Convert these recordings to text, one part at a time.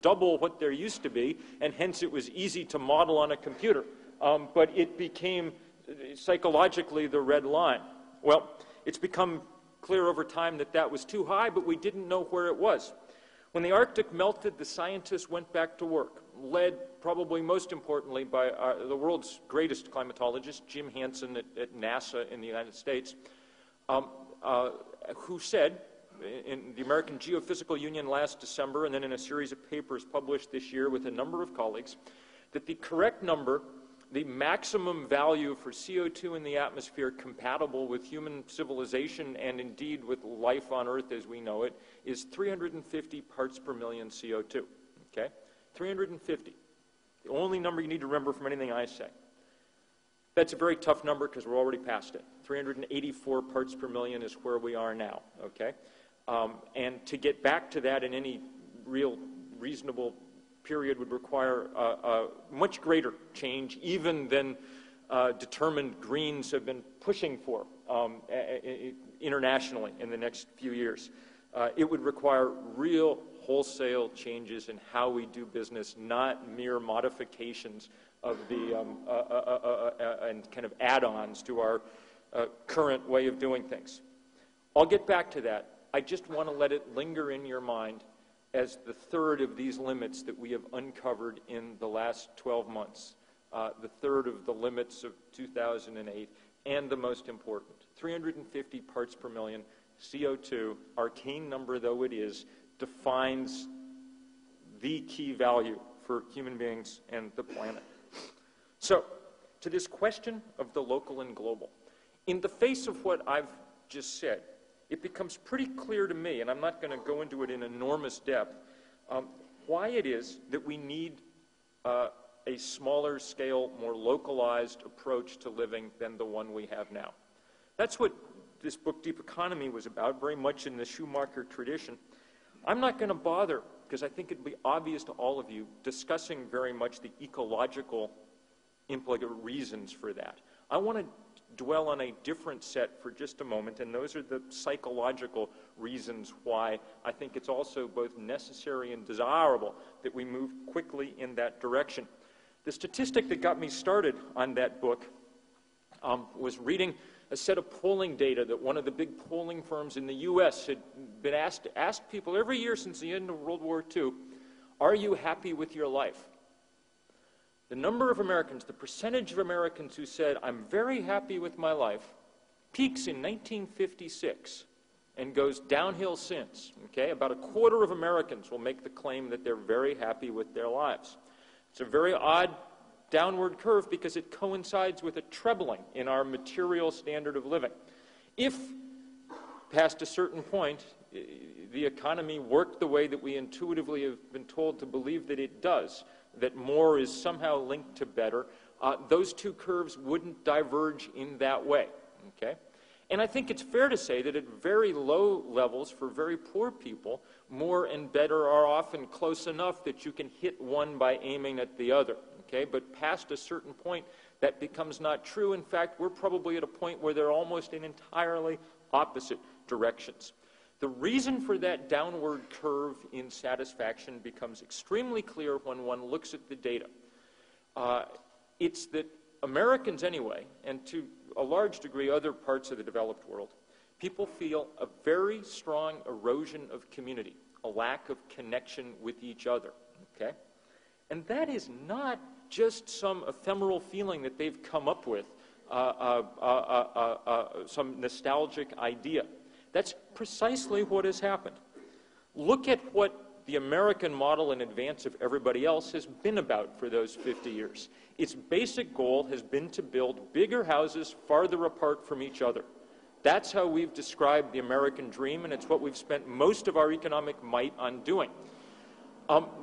double what there used to be, and hence it was easy to model on a computer. But it became psychologically the red line. Well, it's become clear over time that that was too high, but we didn't know where it was. When the Arctic melted, the scientists went back to work, led probably most importantly by the world's greatest climatologist, Jim Hansen at NASA in the United States, who said in the American Geophysical Union last December, and then in a series of papers published this year with a number of colleagues, that the correct number, the maximum value for CO2 in the atmosphere compatible with human civilization and indeed with life on Earth as we know it, is 350 parts per million CO2, okay? 350. The only number you need to remember from anything I say. That's a very tough number because we're already past it. 384 parts per million is where we are now, okay? And to get back to that in any real reasonable period would require a much greater change even than determined Greens have been pushing for internationally in the next few years. It would require real wholesale changes in how we do business, not mere modifications of the and kind of add-ons to our current way of doing things. I'll get back to that. I just want to let it linger in your mind as the third of these limits that we have uncovered in the last 12 months, the third of the limits of 2008, and the most important, 350 parts per million CO2, arcane number though it is, defines the key value for human beings and the planet. So, to this question of the local and global, in the face of what I've just said, it becomes pretty clear to me, and I'm not going to go into it in enormous depth, why it is that we need a smaller scale, more localized approach to living than the one we have now. That's what this book, Deep Economy, was about, very much in the Schumacher tradition. I'm not going to bother, because I think it'd be obvious to all of you, discussing very much the ecological reasons for that. I want to dwell on a different set for just a moment, and those are the psychological reasons why I think it's also both necessary and desirable that we move quickly in that direction. The statistic that got me started on that book was reading a set of polling data that one of the big polling firms in the U.S. had been asked to ask people every year since the end of World War II, are you happy with your life? The number of Americans, the percentage of Americans who said, I'm very happy with my life, peaks in 1956 and goes downhill since. Okay? About a quarter of Americans will make the claim that they're very happy with their lives. It's a very odd downward curve because it coincides with a trebling in our material standard of living. If, past a certain point, the economy worked the way that we intuitively have been told to believe that it does, that more is somehow linked to better, those two curves wouldn't diverge in that way, okay? And I think it's fair to say that at very low levels for very poor people, more and better are often close enough that you can hit one by aiming at the other, okay? But past a certain point, that becomes not true. In fact, we're probably at a point where they're almost in entirely opposite directions. The reason for that downward curve in satisfaction becomes extremely clear when one looks at the data. It's that Americans anyway, and to a large degree other parts of the developed world, people feel a very strong erosion of community, a lack of connection with each other, okay? And that is not just some ephemeral feeling that they've come up with, some nostalgic idea. That's precisely what has happened. Look at what the American model in advance of everybody else has been about for those 50 years. Its basic goal has been to build bigger houses farther apart from each other. That's how we've described the American dream, and it's what we've spent most of our economic might on doing.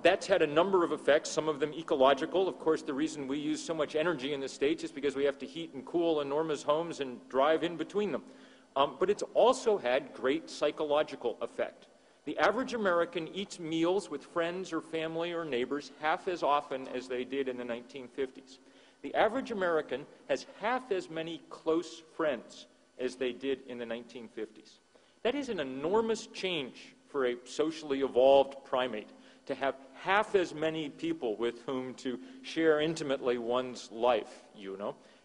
That's had a number of effects, some of them ecological. Of course, the reason we use so much energy in the States is because we have to heat and cool enormous homes and drive in between them. But it's also had great psychological effect. The average American eats meals with friends or family or neighbors half as often as they did in the 1950s. The average American has half as many close friends as they did in the 1950s. That is an enormous change for a socially evolved primate, to have half as many people with whom to share intimately one's life,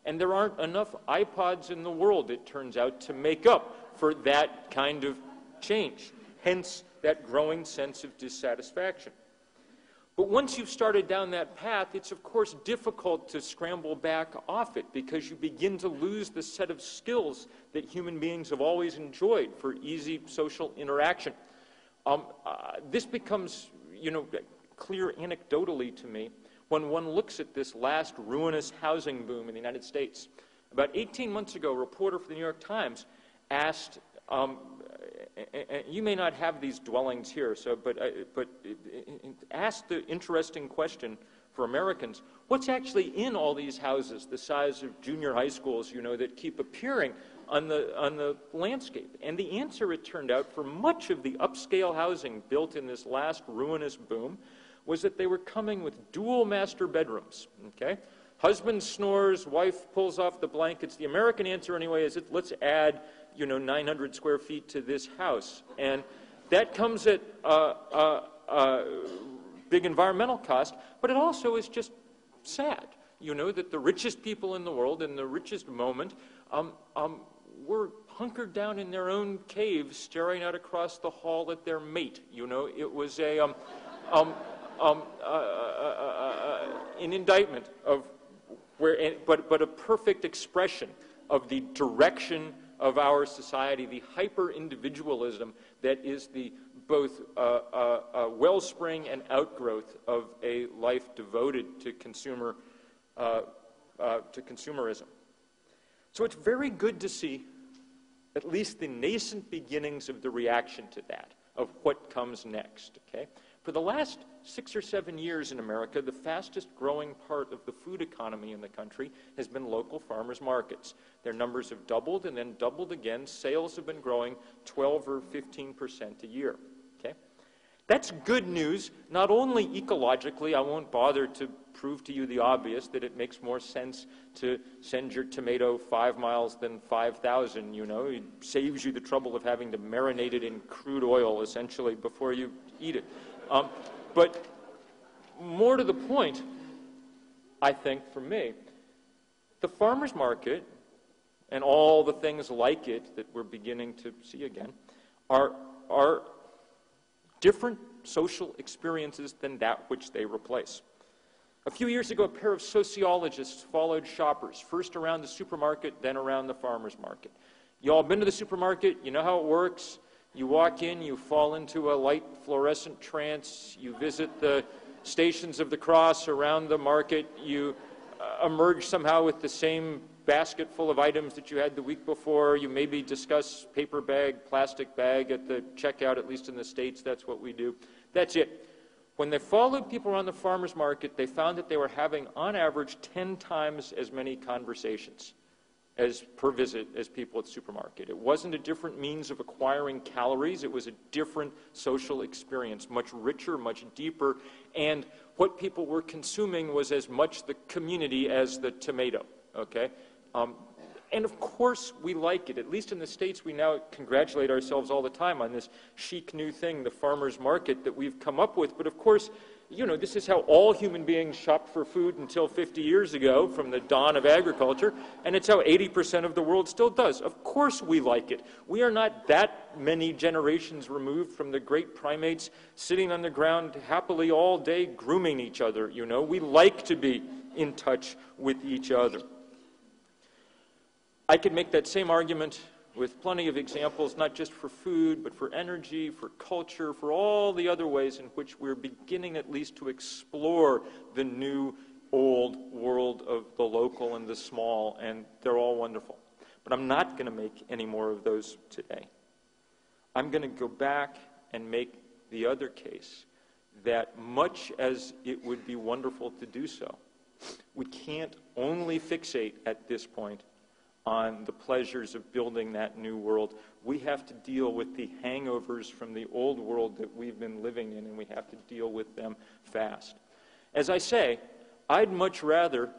and there aren't enough iPods in the world, it turns out, to make up for that kind of change, hence that growing sense of dissatisfaction. But once you've started down that path, it's of course difficult to scramble back off it, because you begin to lose the set of skills that human beings have always enjoyed for easy social interaction. This becomes, clear anecdotally to me when one looks at this last ruinous housing boom in the United States. About 18 months ago, a reporter for the New York Times asked, you may not have these dwellings here, but asked the interesting question for Americans: what's actually in all these houses, the size of junior high schools, that keep appearing on the landscape? And the answer, it turned out, for much of the upscale housing built in this last ruinous boom was that they were coming with dual master bedrooms, okay? Husband snores, wife pulls off the blankets. The American answer, anyway, is let's add, 900 square feet to this house. And that comes at big environmental cost, but it also is just sad, that the richest people in the world in the richest moment were hunkered down in their own caves, staring out across the hall at their mate. It was an indictment of but a perfect expression of the direction of our society, the hyper-individualism that is the both wellspring and outgrowth of a life devoted to consumerism. So it's very good to see at least the nascent beginnings of the reaction to that, of what comes next, okay? For the last 6 or 7 years in America, the fastest growing part of the food economy in the country has been local farmers markets. Their numbers have doubled and then doubled again. Sales have been growing 12 or 15% a year, okay? That's good news, not only ecologically. I won't bother to prove to you the obvious, that it makes more sense to send your tomato 5 miles than 5,000, It saves you the trouble of having to marinate it in crude oil, essentially, before you eat it. But more to the point, I think, for me, the farmer's market and all the things like it that we're beginning to see again are different social experiences than that which they replace. A few years ago, a pair of sociologists followed shoppers, first around the supermarket, then around the farmer's market. You all been to the supermarket? You know how it works? You walk in, you fall into a light fluorescent trance, you visit the Stations of the Cross around the market, you emerge somehow with the same basket full of items that you had the week before, you maybe discuss paper bag, plastic bag at the checkout, at least in the States, that's what we do. That's it. When they followed people around the farmer's market, they found that they were having, on average, 10 times as many conversations per visit as people at the supermarket. It wasn't a different means of acquiring calories. It was a different social experience, much richer, much deeper, and what people were consuming was as much the community as the tomato, okay? And of course we like it. At least in the States, we now congratulate ourselves all the time on this chic new thing, the farmer's market, that we've come up with. But of course, this is how all human beings shopped for food until 50 years ago, from the dawn of agriculture, and it's how 80% of the world still does. Of course we like it. We are not that many generations removed from the great primates sitting on the ground happily all day grooming each other, We like to be in touch with each other. I could make that same argument with plenty of examples, not just for food, but for energy, for culture, for all the other ways in which we're beginning at least to explore the new, old world of the local and the small, and they're all wonderful. But I'm not going to make any more of those today. I'm going to go back and make the other case that much as it would be wonderful to do so, we can't only fixate at this point on the pleasures of building that new world. We have to deal with the hangovers from the old world that we've been living in, and we have to deal with them fast. As I say, I'd much rather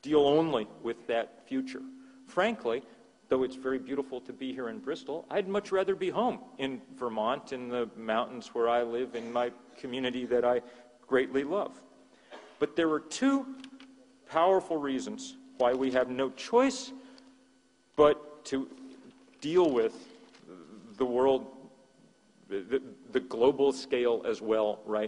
deal only with that future. Frankly, though it's very beautiful to be here in Bristol, I'd much rather be home in Vermont, in the mountains where I live, in my community that I greatly love. But there are two powerful reasons why we have no choice but to deal with the world, the global scale as well right